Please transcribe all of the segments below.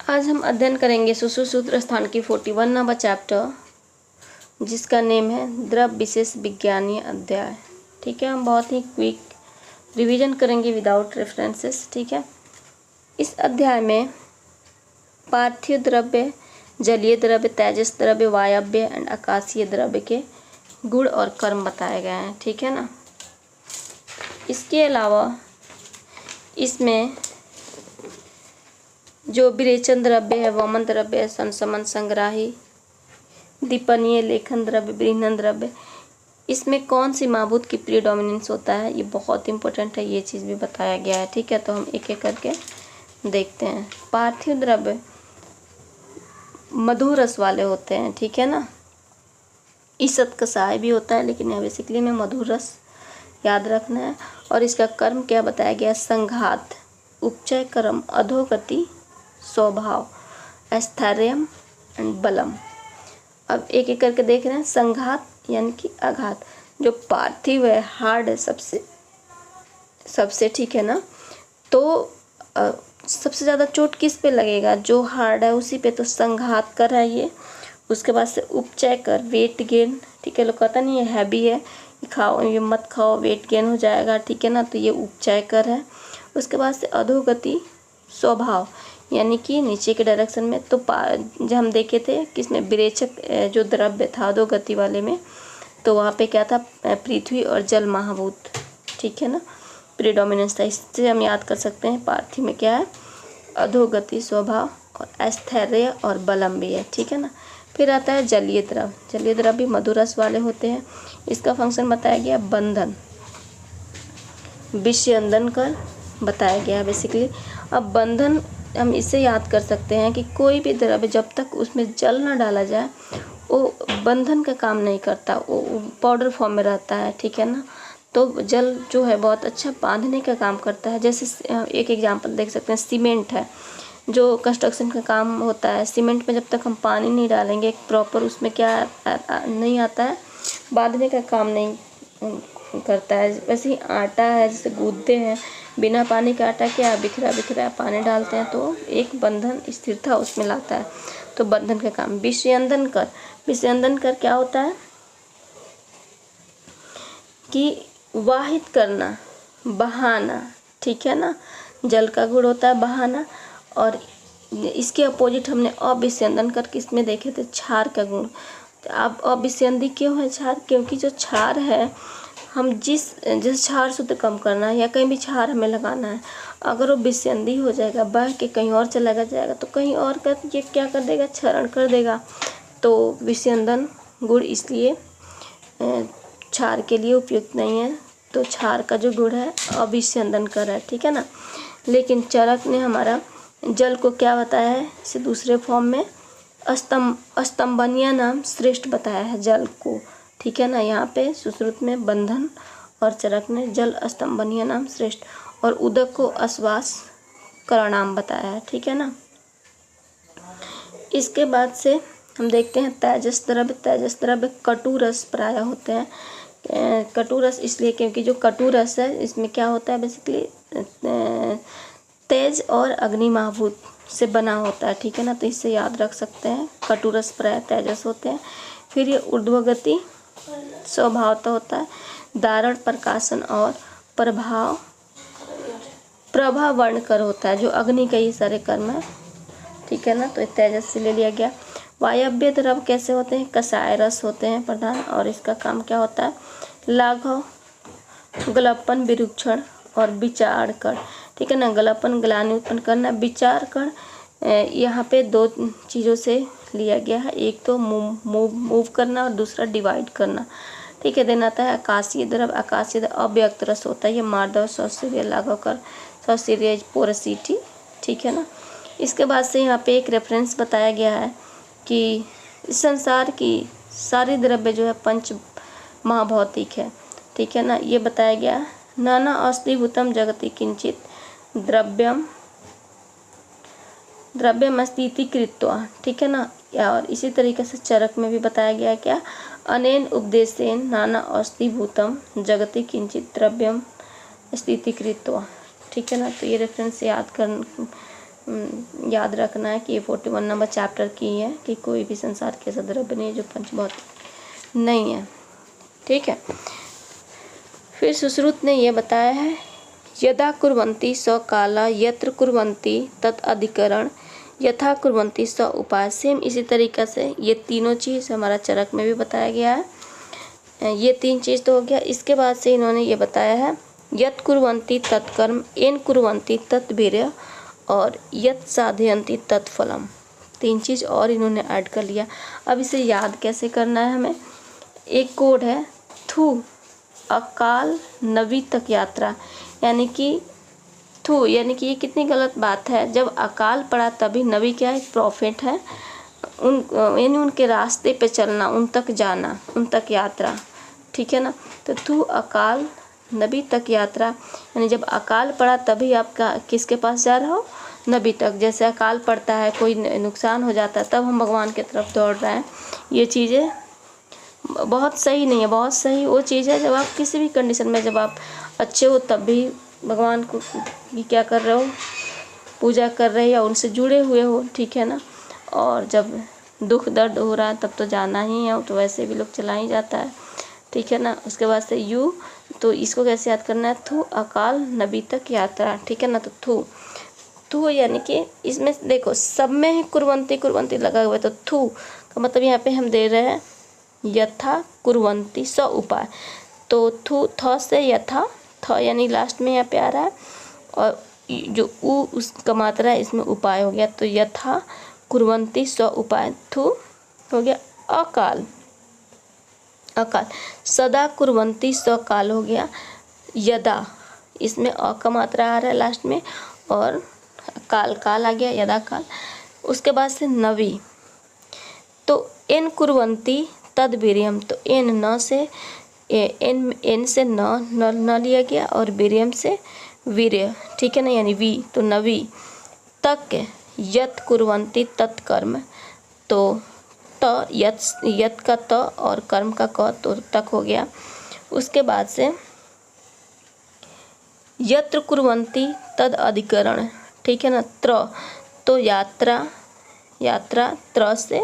आज हम अध्ययन करेंगे सुश्रुतसूत्र स्थान की 41 नंबर चैप्टर, जिसका नेम है द्रव्य विशेष विज्ञानीय अध्याय। ठीक है, हम बहुत ही क्विक रिवीजन करेंगे विदाउट रेफरेंसेस। ठीक है, इस अध्याय में पार्थिव द्रव्य, जलीय द्रव्य, तेजस द्रव्य, वायव्य एंड आकाशीय द्रव्य के गुण और कर्म बताए गए हैं। ठीक है ना। इसके अलावा इसमें जो विरेचन द्रव्य है, वमन द्रव्य है, संसमन, संग्राही, दीपनीय, लेखन द्रव्य, विरहन द्रव्य, इसमें कौन सी महाभूत की प्रीडोमिनेंस होता है, ये बहुत इंपॉर्टेंट है। ये चीज़ भी बताया गया है। ठीक है, तो हम एक एक करके देखते हैं। पार्थिव द्रव्य मधुर रस वाले होते हैं। ठीक है ना। ईसत कसाय भी होता है, लेकिन यहाँ बेसिकली में मधुर रस याद रखना है। और इसका कर्म क्या बताया गया? संघात, उपचय कर्म, अधोगति, स्वभाव, स्थैर्यम एंड बलम। अब एक एक करके देख रहे हैं। संघात यानी कि आघात, जो पार्थिव है, हार्ड है सबसे। ठीक है ना। तो सबसे ज़्यादा चोट किस पे लगेगा? जो हार्ड है उसी पे। तो संघात कर है ये। उसके बाद से उपचय कर, वेट गेन। ठीक है, लोग कहता नहीं ये हैवी है, ये खाओ, ये मत खाओ, वेट गेन हो जाएगा। ठीक है ना। तो ये उपचय कर है। उसके बाद से अधोगति, स्वभाव यानी कि नीचे के डायरेक्शन में। तो जब हम देखे थे किसमें, विरेचक जो द्रव्य था अधोगति वाले में, तो वहाँ पे क्या था? पृथ्वी और जल महाभूत। ठीक है ना, प्रीडोमिनेंस था। इससे हम याद कर सकते हैं पार्थिव में क्या है? अधोगति, स्वभाव और स्थैर्य और बलम भी है। ठीक है ना। फिर आता है जलीय द्रव्य। जलीय द्रव्य भी मधुरस वाले होते हैं। इसका फंक्शन बताया गया बंधन, विषयंदन कर बताया गया है बेसिकली। अब बंधन हम इससे याद कर सकते हैं कि कोई भी द्रव्य जब तक उसमें जल ना डाला जाए वो बंधन का काम नहीं करता, वो पाउडर फॉर्म में रहता है। ठीक है ना। तो जल जो है बहुत अच्छा बांधने का काम करता है। जैसे एक एग्जांपल देख सकते हैं, सीमेंट है जो कंस्ट्रक्शन का काम होता है। सीमेंट में जब तक हम पानी नहीं डालेंगे प्रॉपर, उसमें क्या नहीं आता है, बांधने का काम नहीं करता है। वैसे ही आटा है, जैसे गूंथते हैं, बिना पानी का आटा क्या बिखरा बिखरा, पानी डालते हैं तो एक बंधन, स्थिरता उसमें लाता है। तो बंधन का काम। विषयंदन कर, विषयंदन कर क्या होता है कि वाहित करना, बहाना। ठीक है ना। जल का गुण होता है बहाना। और इसके अपोजिट हमने अविषयंदन कर किसमें देखे थे? क्षार का गुण। अब अविषयंदी क्यों है क्षार? क्योंकि जो क्षार है, हम जैसे क्षार सूत्र कम करना है या कहीं भी क्षार हमें लगाना है, अगर वो विषयंदी हो जाएगा, बह के कहीं और चला जाएगा, तो कहीं और का ये क्या कर देगा? क्षरण कर देगा। तो विषयंदन गुण इसलिए क्षार के लिए उपयुक्त नहीं है। तो क्षार का जो गुण है अविषयंदन कर है। ठीक है ना। लेकिन चरक ने हमारा जल को क्या बताया है? इसे दूसरे फॉर्म में स्तंभनीय नाम श्रेष्ठ बताया है जल को। ठीक है ना। यहाँ पे सुश्रुत में बंधन और चरक ने जल स्तंभनीय नाम श्रेष्ठ और उदक को आश्वास करणाम बताया है। ठीक है ना। इसके बाद से हम देखते हैं तेजस द्रव्य। तेजस द्रव्य कटु रस प्राय होते हैं। कटु रस इसलिए क्योंकि जो कटु रस है इसमें क्या होता है? बेसिकली तेज और अग्नि महाभूत से बना होता है। ठीक है ना। तो इससे याद रख सकते हैं कटु रस प्राय तेजस होते हैं। फिर ये ऊर्ध्वगति स्वभाव तो होता है, दारण, प्रकाशन और प्रभा वर्ण कर होता है, जो अग्नि का ये सारे कर्म है। ठीक है ना। तो तेजस से ले लिया गया। वायव्य द्रव्य कैसे होते हैं? कसाय रस होते हैं प्रधान। और इसका काम क्या होता है? लाघव, गलपन, विरूक्षण और विचार कर। ठीक है ना। गलपन ग्लानि उत्पन्न करना, विचार कर यहाँ पे दो चीज़ों से लिया गया है। एक तो मूव करना और दूसरा डिवाइड करना। ठीक है। देन आता है आकाशीय द्रव्य। आकाशीय द्रव्य अव्यक्त रस होता है। ये मार्दव, सौशीर्य, लाघव कर, सौशीर्य, पोरसिटी। ठीक है ना। इसके बाद से यहाँ पे एक रेफरेंस बताया गया है कि इस संसार की सारी द्रव्य जो है पंच महाभौतिक है। ठीक है ना। ये बताया गया नाना अस्थिभूतम जगति किंचित द्रव्यमस्तीति कृत्वा। ठीक है ना। और इसी तरीके से चरक में भी बताया गया क्या? अनेन उपदेशेन नाना अस्थिभूतम जगति किंचित द्रव्यम स्थिति कृत्वा। ठीक है ना। तो ये रेफरेंस याद याद रखना है कि ये 41 नंबर चैप्टर की है कि कोई भी संसार के ऐसा द्रव्य नहीं है जो पंचभौतिक नहीं है। ठीक है। फिर सुश्रुत ने ये बताया है, यदा कुर्वन्ति स काला यत्र कुर्वन्ति तत् अधिकरण यथा कुर्वन्ति स उपाय। सेम इसी तरीक़ा से ये तीनों चीज़ हमारा चरक में भी बताया गया है। ये 3 चीज़ तो हो गया। इसके बाद से इन्होंने ये बताया है, यत् कुर्वन्ति तत्कर्म येन कुर्वन्ति तत्वीर्य और यत् साधयन्ति तत्फलम। 3 चीज़ और इन्होंने ऐड कर लिया। अब इसे याद कैसे करना है हमें। एक कोड है थू अकाल नवी तक यात्रा, यानी कि थू, यानी कि ये कितनी गलत बात है। जब अकाल पड़ा तभी नबी क्या है, प्रॉफिट है, यानी उनके रास्ते पे चलना, उन तक जाना, उन तक यात्रा। ठीक है ना। तो थू अकाल नबी तक यात्रा, यानी जब अकाल पड़ा तभी आप किसके पास जा रहे हो, नबी तक। जैसे अकाल पड़ता है, कोई नुकसान हो जाता है, तब हम भगवान की तरफ दौड़ रहे हैं। ये चीज़ें बहुत सही नहीं है। बहुत सही वो चीज़ है जब आप किसी भी कंडीशन में, जब आप अच्छे हो तब भी भगवान को क्या कर रहे हो, पूजा कर रहे हो या उनसे जुड़े हुए हो। ठीक है ना। और जब दुख दर्द हो रहा है तब तो जाना ही है, तो वैसे भी लोग चला ही जाता है। ठीक है ना। उसके बाद से यू, तो इसको कैसे याद करना है, थू अकाल नबी तक यात्रा। ठीक है ना। तो थू यानी कि इसमें देखो सब में ही कुर्वन्ती लगा हुआ है, तो थू का मतलब यहाँ पे हम दे रहे हैं यथा कुर्वन्ति स उपाय। तो थू थ से यथा, थ यानी लास्ट में यहाँ पे आ रहा है, और जो उ उसका मात्रा है इसमें उपाय हो गया। तो यथा कुर्वन्ति स उपाय, थू हो गया अकाल, अकाल सदा कुर्वन्ति स काल हो गया। यदा इसमें अ का मात्रा आ रहा है लास्ट में, और काल काल आ गया, यदा काल। उसके बाद से नवी, तो एन कुर्वन्ति तद वीर्यम, तो एन न से एन से न लिया गया, और वीर्यम से वीर्य। ठीक है ना, यानी वी, तो नवी तक यत कुर्वन्ति तत्कर्म, तो त यत का त और कर्म का क, तो तक हो गया। उसके बाद से यत्र कुर्वन्ति तद अधिकरण। ठीक है ना। त्र, तो यात्रा, यात्रा त्र से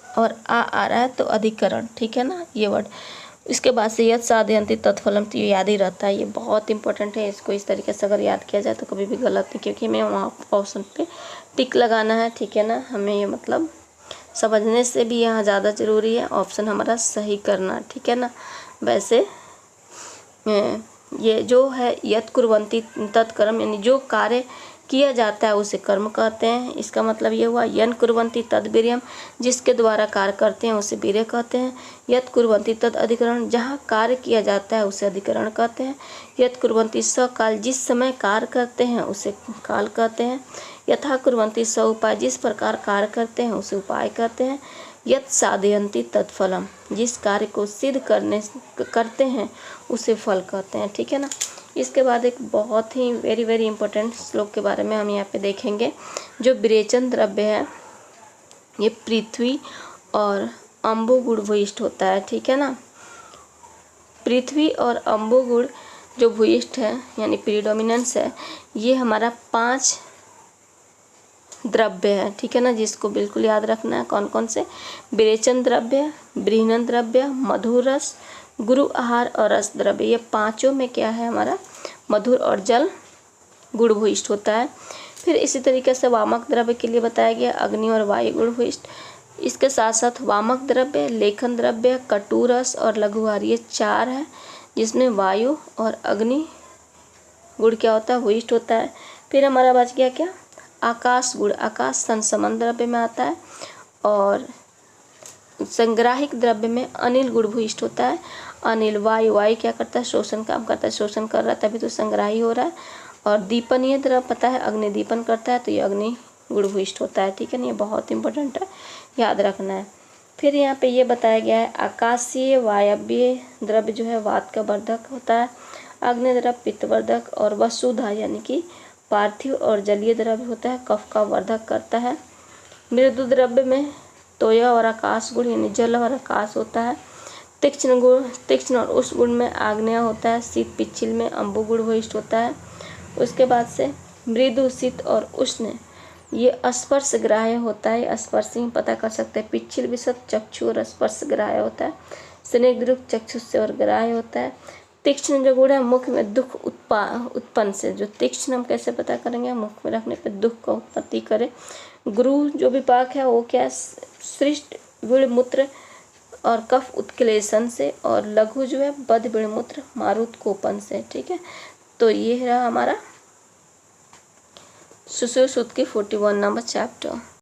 और आ रहा है, तो अधिकरण। ठीक है ना, ये वर्ड। इसके बाद से यत् साधयन्ति तत्फलम, तो ये याद ही रहता है। ये बहुत इंपॉर्टेंट है। इसको इस तरीके से अगर याद किया जाए तो कभी भी गलत नहीं, क्योंकि हमें वहाँ ऑप्शन पे टिक लगाना है। ठीक है ना। हमें ये मतलब समझने से भी यहाँ ज़्यादा ज़रूरी है ऑप्शन हमारा सही करना। ठीक है ना। वैसे ये जो है यत् कुर्वन्ति तत्कर्म, यानी जो कार्य किया जाता है उसे कर्म कहते हैं। इसका मतलब ये हुआ यन कुर्वन्ति तद वीर्यम, जिसके द्वारा कार्य करते हैं उसे वीर्य कहते हैं। यत् कुर्वन्ति तद अधिकरण, जहाँ कार्य किया जाता है उसे अधिकरण कहते हैं। यत् कुर्वन्ति स काल, जिस समय कार्य करते हैं उसे काल कहते हैं। यथा कुर्वन्ति स उपाय, जिस प्रकार कार्य करते हैं उसे उपाय कहते हैं। यत् साधयन्ति तत्फलम, जिस कार्य को सिद्ध करते हैं उसे फल कहते हैं। ठीक है ना। इसके बाद एक बहुत ही वेरी वेरी इंपॉर्टेंट श्लोक के बारे में हम यहाँ पे देखेंगे। जो विरेचन द्रव्य है ये पृथ्वी और अम्बु गुण भूयिष्ठ होता है। ठीक है ना। पृथ्वी और अम्बु गुण जो भूयिष्ठ है यानी प्रीडोमिनेंस है, ये हमारा 5 द्रव्य है। ठीक है ना, जिसको बिल्कुल याद रखना है। कौन कौन से, विरेचन द्रव्य, बृहन्न द्रव्य, मधुर रस, गुरु आहार और रस द्रव्य। ये पांचों में क्या है हमारा मधुर और जल गुण भूयिष्ठ होता है। फिर इसी तरीके से वामक द्रव्य के लिए बताया गया अग्नि और वायु गुण भूयिष्ठ। इसके साथ साथ वामक द्रव्य, लेखन द्रव्य, कटु रस और लघु आहार, ये 4 है जिसमें वायु और अग्नि गुण क्या होता है, भूयिष्ठ होता है। फिर हमारा बच गया क्या, आकाश गुण। आकाश संसमन द्रव्य में आता है। और संग्राहिक द्रव्य में अनिल गुण भूयिष्ठ होता है। अनिल वायु, वायु क्या करता है, शोषण काम करता है, शोषण कर रहा है तभी तो संग्राही हो रहा है। और दीपनीय द्रव्य पता है, अग्नि दीपन करता है तो ये अग्नि गुण भूयिष्ठ होता है। ठीक है ना, ये बहुत इंपॉर्टेंट है, याद रखना है। फिर यहाँ पे ये बताया गया है आकाशीय वायव्य द्रव्य जो है वात का वर्धक होता है। अग्नि द्रव्य पित्तवर्धक, और वसुधा यानी कि पार्थिव और जलीय द्रव्य होता है, कफ का वर्धक करता है। मृदु द्रव्य में तोय और आकाश गुण यानी जल और आकाश होता है। तीक्ष्ण गुण, तीक्ष्ण और उष्ण गुण में आग्नेय होता है। शीत पिच्छिल में अम्बु गुण भूयिष्ठ होता है। उसके बाद से मृदु, शीत और उष्ण ये स्पर्श ग्राह्य होता है। स्पर्श ही पता कर सकते हैं। पिच्छल विशद चक्षु और स्पर्श ग्राह्य होता है। स्निग्ध चक्षु से और ग्राह्य होता है। तीक्ष्ण जो गुण है मुख में दुख उत्पन्न से, जो तीक्ष्ण हम कैसे पता करेंगे, मुख में रखने पर दुख का उत्पत्ति करे। गुरु जो विपाक है वो क्या है, सृष्ट विड़मूत्र और कफ उत्क्लेशन से, और लघु जो है बद विड़मूत्र मारुत कोपन से। ठीक है, तो ये रहा हमारा सुश्रुत की 41 नंबर चैप्टर।